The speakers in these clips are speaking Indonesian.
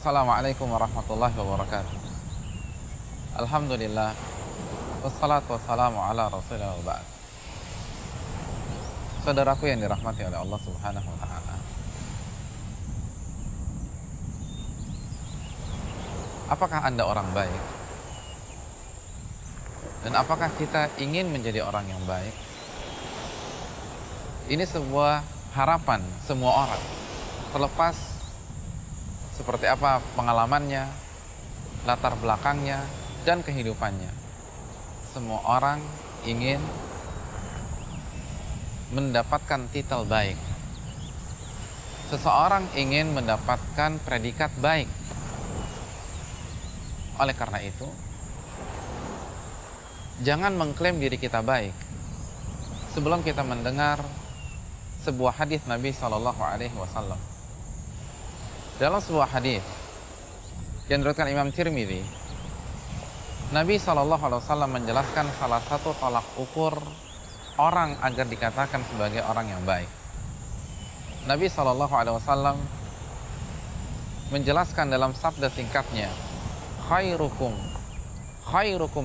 Assalamualaikum warahmatullahi wabarakatuh. Alhamdulillah, wassalatu wassalamu ala rasulillah wa ba'd. Saudaraku yang dirahmati oleh Allah subhanahu wa ta'ala, apakah Anda orang baik? Dan apakah kita ingin menjadi orang yang baik? Ini sebuah harapan semua orang, terlepas seperti apa pengalamannya, latar belakangnya, dan kehidupannya. Semua orang ingin mendapatkan titel baik. Seseorang ingin mendapatkan predikat baik. Oleh karena itu, jangan mengklaim diri kita baik sebelum kita mendengar sebuah hadis Nabi SAW. Dalam sebuah hadis yang diriwayatkan Imam Tirmidzi, Nabi SAW menjelaskan salah satu tolak ukur orang agar dikatakan sebagai orang yang baik. Nabi SAW menjelaskan dalam sabda singkatnya, khairukum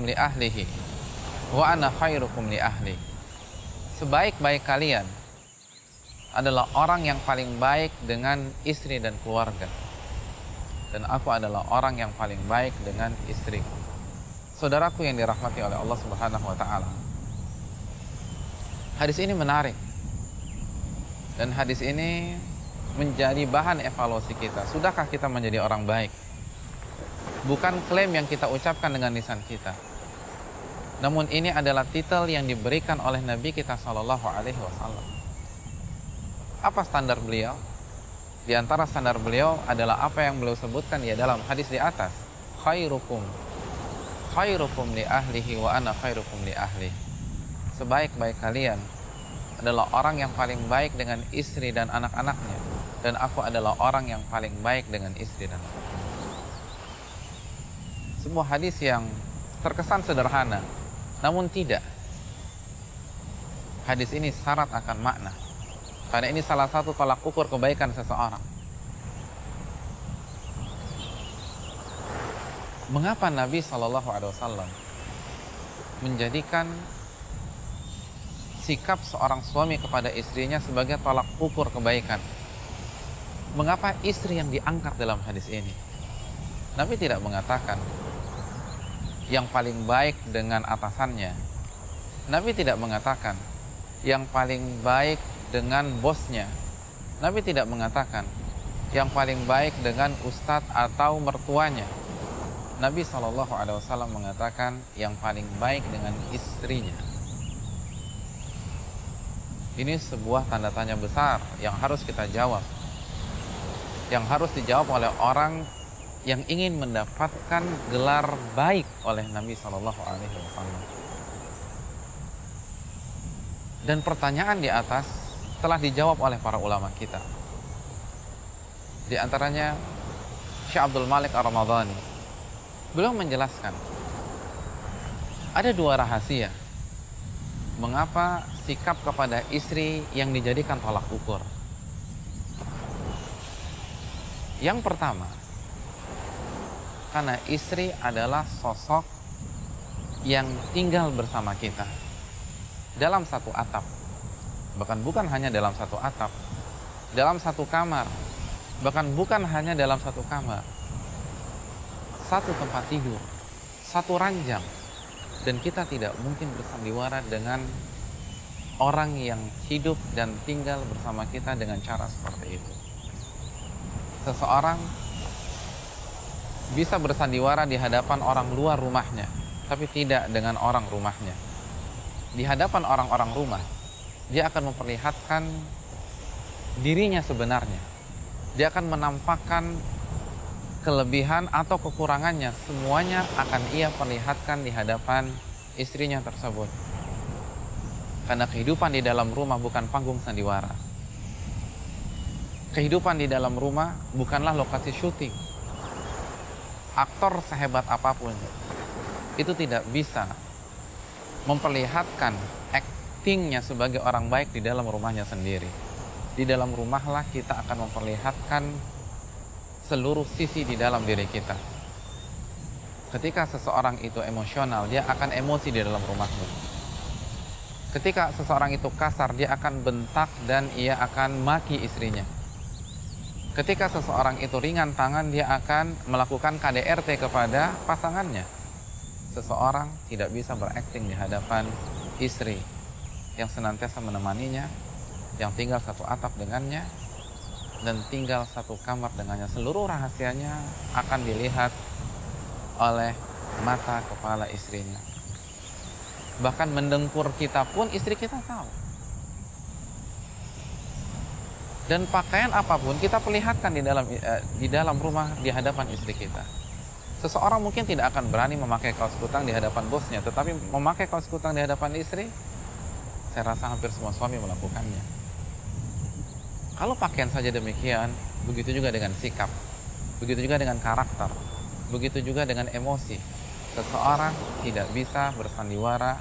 li ahlihi wa ana khairukum li ahli. Sebaik-baik kalian adalah orang yang paling baik dengan istri dan keluarga, dan aku adalah orang yang paling baik dengan istriku. Saudaraku yang dirahmati oleh Allah Subhanahu wa ta'ala, hadis ini menarik, dan hadis ini menjadi bahan evaluasi kita. Sudahkah kita menjadi orang baik? Bukan klaim yang kita ucapkan dengan lisan kita, namun ini adalah titel yang diberikan oleh Nabi kita SAW. Apa standar beliau? Di antara standar beliau adalah apa yang beliau sebutkan ya dalam hadis di atas, khairukum li ahlihi wa ana khairukum li ahli. Sebaik-baik kalian adalah orang yang paling baik dengan istri dan anak-anaknya, dan aku adalah orang yang paling baik dengan istri dan anak-anaknya. Sebuah hadis yang terkesan sederhana, namun tidak. Hadis ini syarat akan makna, karena ini salah satu tolak ukur kebaikan seseorang. Mengapa Nabi SAW menjadikan sikap seorang suami kepada istrinya sebagai tolak ukur kebaikan? Mengapa istri yang diangkat dalam hadis ini? Nabi tidak mengatakan yang paling baik dengan atasannya. Nabi tidak mengatakan yang paling baik dengan bosnya. Nabi tidak mengatakan yang paling baik dengan ustadz atau mertuanya. Nabi SAW mengatakan yang paling baik dengan istrinya. Ini sebuah tanda tanya besar yang harus kita jawab, yang harus dijawab oleh orang yang ingin mendapatkan gelar baik oleh Nabi SAW. Dan pertanyaan di atas telah dijawab oleh para ulama kita. Di antaranya Syekh Abdul Malik Ar-Ramadhani. Beliau menjelaskan ada dua rahasia mengapa sikap kepada istri yang dijadikan tolak ukur. Yang pertama, karena istri adalah sosok yang tinggal bersama kita dalam satu atap. Bahkan bukan hanya dalam satu atap, dalam satu kamar. Bahkan bukan hanya dalam satu kamar, satu tempat tidur, satu ranjang. Dan kita tidak mungkin bersandiwara dengan orang yang hidup dan tinggal bersama kita dengan cara seperti itu. Seseorang bisa bersandiwara di hadapan orang luar rumahnya, tapi tidak dengan orang rumahnya. Di hadapan orang-orang rumah, dia akan memperlihatkan dirinya sebenarnya. Dia akan menampakkan kelebihan atau kekurangannya. Semuanya akan ia perlihatkan di hadapan istrinya tersebut. Karena kehidupan di dalam rumah bukan panggung sandiwara. Kehidupan di dalam rumah bukanlah lokasi syuting. Aktor sehebat apapun itu tidak bisa memperlihatkan aktingnya sebagai orang baik di dalam rumahnya sendiri. Di dalam rumahlah kita akan memperlihatkan seluruh sisi di dalam diri kita. Ketika seseorang itu emosional, dia akan emosi di dalam rumahmu. Ketika seseorang itu kasar, dia akan bentak dan ia akan maki istrinya. Ketika seseorang itu ringan tangan, dia akan melakukan KDRT kepada pasangannya. Seseorang tidak bisa berakting di hadapan istri yang senantiasa menemaninya, yang tinggal satu atap dengannya, dan tinggal satu kamar dengannya. Seluruh rahasianya akan dilihat oleh mata kepala istrinya. Bahkan mendengkur kita pun istri kita tahu. Dan pakaian apapun kita perlihatkan di dalam rumah di hadapan istri kita. Seseorang mungkin tidak akan berani memakai kaos kutang di hadapan bosnya, tetapi memakai kaos kutang di hadapan istri, saya rasa hampir semua suami melakukannya. Kalau pakaian saja demikian, begitu juga dengan sikap, begitu juga dengan karakter, begitu juga dengan emosi. Seseorang tidak bisa bersandiwara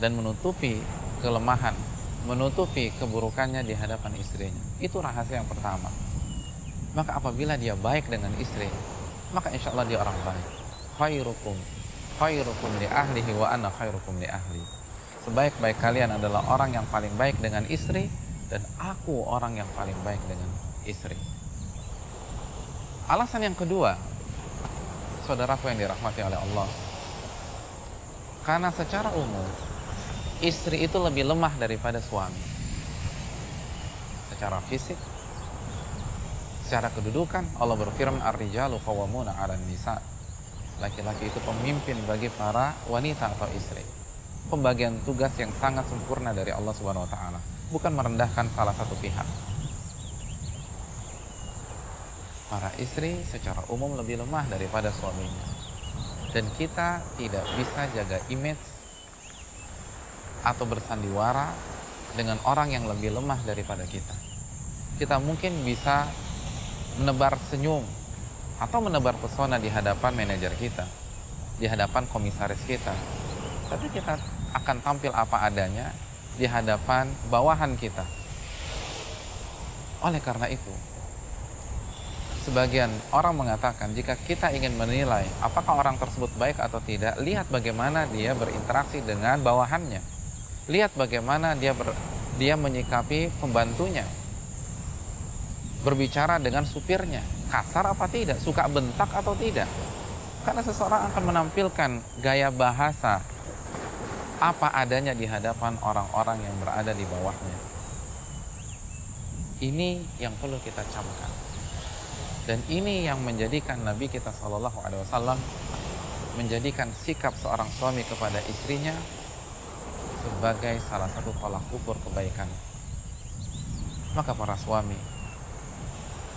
dan menutupi kelemahan, menutupi keburukannya di hadapan istrinya. Itu rahasia yang pertama. Maka apabila dia baik dengan istri, maka insya Allah dia orang baik. Khairukum li ahlihi wa ana khairukum li ahli. Sebaik-baik kalian adalah orang yang paling baik dengan istri, dan aku orang yang paling baik dengan istri. Alasan yang kedua, saudaraku yang dirahmati oleh Allah, karena secara umum istri itu lebih lemah daripada suami. Secara fisik, secara kedudukan, Allah berfirman ar-rijalu qawwamuna 'alan nisa. Laki-laki itu pemimpin bagi para wanita atau istri. Pembagian tugas yang sangat sempurna dari Allah Subhanahu wa taala, bukan merendahkan salah satu pihak. Para istri secara umum lebih lemah daripada suaminya. Dan kita tidak bisa jaga image atau bersandiwara dengan orang yang lebih lemah daripada kita. Kita mungkin bisa menebar senyum atau menebar pesona di hadapan manajer kita, di hadapan komisaris kita. Tapi kita akan tampil apa adanya di hadapan bawahan kita. Oleh karena itu, sebagian orang mengatakan jika kita ingin menilai apakah orang tersebut baik atau tidak, lihat bagaimana dia berinteraksi dengan bawahannya. Lihat bagaimana dia menyikapi pembantunya. Berbicara dengan supirnya, kasar apa tidak, suka bentak atau tidak. Karena seseorang akan menampilkan gaya bahasa apa adanya di hadapan orang-orang yang berada di bawahnya. Ini yang perlu kita camkan. Dan ini yang menjadikan Nabi kita SAW menjadikan sikap seorang suami kepada istrinya sebagai salah satu tolak ukur kebaikan. Maka para suami,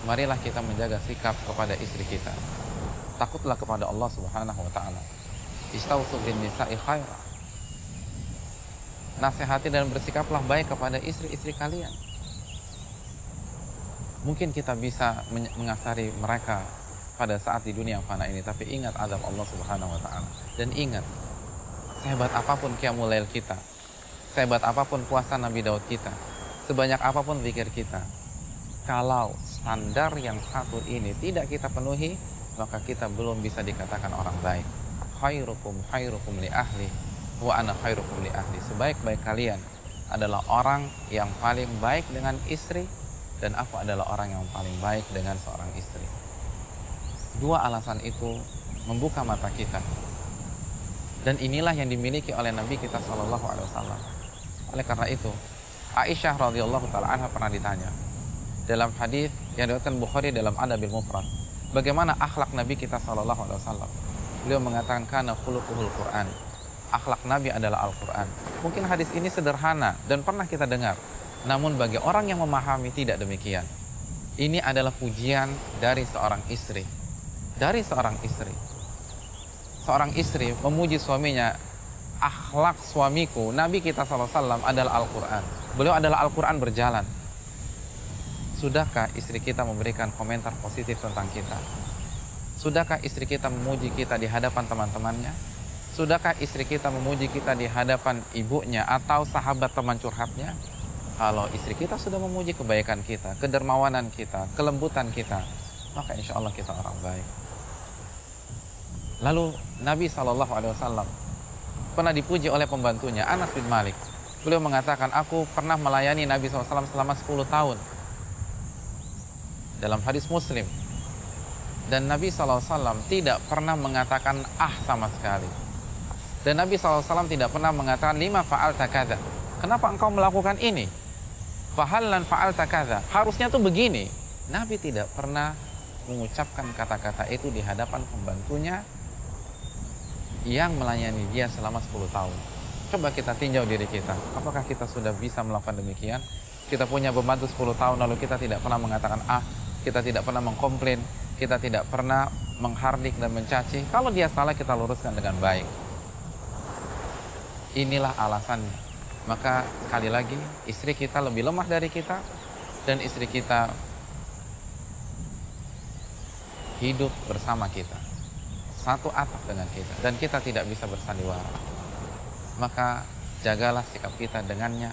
marilah kita menjaga sikap kepada istri kita. Takutlah kepada Allah Subhanahu wa taala. Istausu bin nisa'i khaira. Nasihati dan bersikaplah baik kepada istri-istri kalian. Mungkin kita bisa mengasari mereka pada saat di dunia yang fana ini, tapi ingat azab Allah Subhanahu wa taala. Dan ingat, sehebat apapun qiyamul lail kita, sehebat apapun puasa Nabi Daud kita, sebanyak apapun zikir kita, kalau standar yang satu ini tidak kita penuhi, maka kita belum bisa dikatakan orang baik. Khairukum li ahli wa ana khairukum li ahli. Sebaik-baik kalian adalah orang yang paling baik dengan istri, dan aku adalah orang yang paling baik dengan seorang istri. Dua alasan itu membuka mata kita. Dan inilah yang dimiliki oleh Nabi kita SAW. Oleh karena itu, Aisyah radhiyallahu taala anha pernah ditanya dalam hadis yang diriwayatkan Bukhari dalam Adabil Mufrad, bagaimana akhlak Nabi kita SAW. Beliau mengatakan kana khuluquhul Quran. Akhlak Nabi adalah Al-Quran. Mungkin hadis ini sederhana dan pernah kita dengar, namun bagi orang yang memahami tidak demikian. Ini adalah pujian dari seorang istri. Dari seorang istri. Seorang istri memuji suaminya, akhlak suamiku, Nabi kita SAW adalah Al-Quran. Beliau adalah Al-Quran berjalan. Sudahkah istri kita memberikan komentar positif tentang kita? Sudahkah istri kita memuji kita di hadapan teman-temannya? Sudahkah istri kita memuji kita di hadapan ibunya atau sahabat teman curhatnya? Kalau istri kita sudah memuji kebaikan kita, kedermawanan kita, kelembutan kita, maka insya Allah kita orang baik. Lalu Nabi SAW pernah dipuji oleh pembantunya, Anas bin Malik. Beliau mengatakan, aku pernah melayani Nabi SAW selama 10 tahun. Dalam hadis Muslim. Dan Nabi SAW tidak pernah mengatakan sama sekali. Dan Nabi SAW tidak pernah mengatakan, lima fa'alta kadza. Kenapa engkau melakukan ini? Fahallan fa'alta kadza. Harusnya tuh begini. Nabi tidak pernah mengucapkan kata-kata itu di hadapan pembantunya yang melayani dia selama 10 tahun. Coba kita tinjau diri kita. Apakah kita sudah bisa melakukan demikian? Kita punya pembantu 10 tahun lalu kita tidak pernah mengatakan kita tidak pernah mengkomplain, kita tidak pernah menghardik dan mencaci. Kalau dia salah kita luruskan dengan baik. Inilah alasannya. Maka sekali lagi, istri kita lebih lemah dari kita dan istri kita hidup bersama kita, satu atap dengan kita, dan kita tidak bisa bersandiwara. Maka jagalah sikap kita dengannya,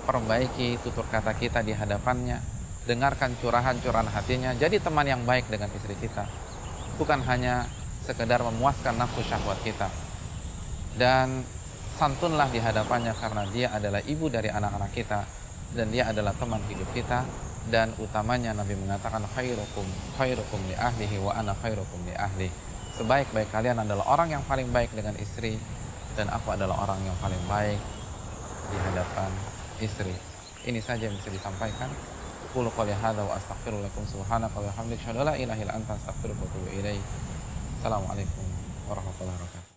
perbaiki tutur kata kita di hadapannya, dengarkan curahan-curahan hatinya, jadi teman yang baik dengan istri kita, bukan hanya sekedar memuaskan nafsu syahwat kita. Dan santunlah di hadapannya karena dia adalah ibu dari anak-anak kita dan dia adalah teman hidup kita. Dan utamanya Nabi mengatakan khairukum li ahlihi wa ana khairukum li ahli. Sebaik-baik kalian adalah orang yang paling baik dengan istri dan aku adalah orang yang paling baik di hadapan istri. Ini saja yang bisa disampaikan. Qulu qouli hadza wa astaghfiru lakum subhanaka wa bihamdika asyhadu an la ilaha illa anta astaghfiruka wa atubu ilaik. Assalamualaikum warahmatullahi wabarakatuh.